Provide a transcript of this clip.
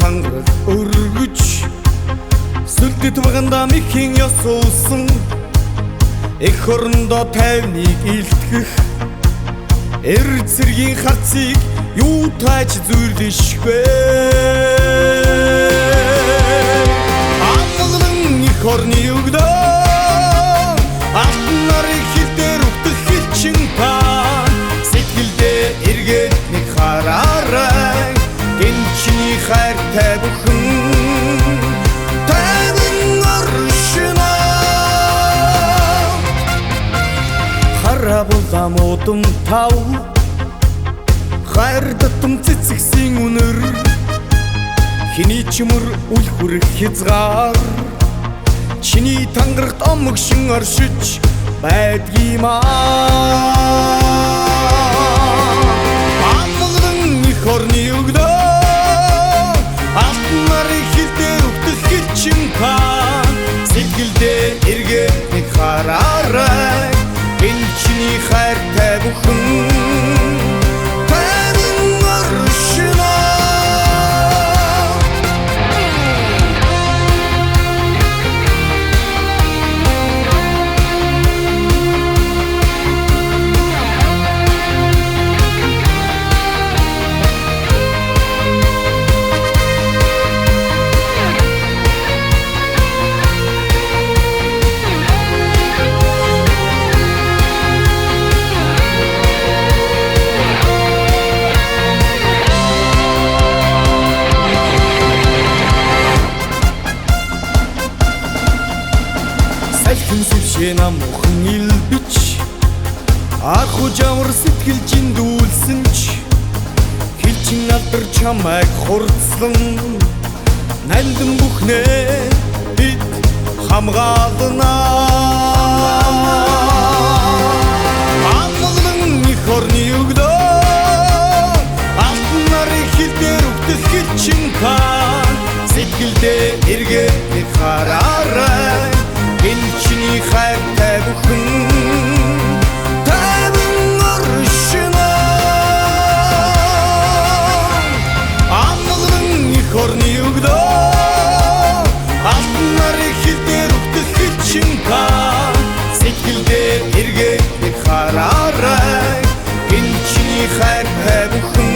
хангах өргөж сүлдэт баганда мэхийн ёсуусан эх орондоо тайвныг илтгэх эр цэргийн харцыг юу тааж зүрлэшгүй амгалан их орны өгдөө алтан нарыг хилдээр өгдөх хилчин та сэтгэлдээ эргээд нэг хараарай гинчний хайртай бүхэн тайван оршино харабулам удам тав хайр татам цэцэгсэн үнэр хиний чимэр үл хүрэх хязгаар чиний тангарт омгшин оршиж байдгиймаа амгалан их орны өгдөө алтан нарыг хилдээр өгдөх хилчин та сэтгэлдээ эргээд нэг хараарай энэ чиний хайртай бүхэн Сэвшэна мухан илбич аху жавар сэтгэлжин дүүлсэн ч хилчин алдар чамайг хурцлан нандин бүхнээ бид хамгаална амгалан их орны өгдөө алтан нарыг хилдээр өгдөх хилчин та сэтгэлдээ эргээд нэг хараарай энэ чиний хайртай бүхэн тайван оршино амгалан их орны өгдөө алтан нарыг хилдээр өгдөх хилчин та сэтгэлдээ эргээд нэг хараарай энэ чиний хайртай бүхэн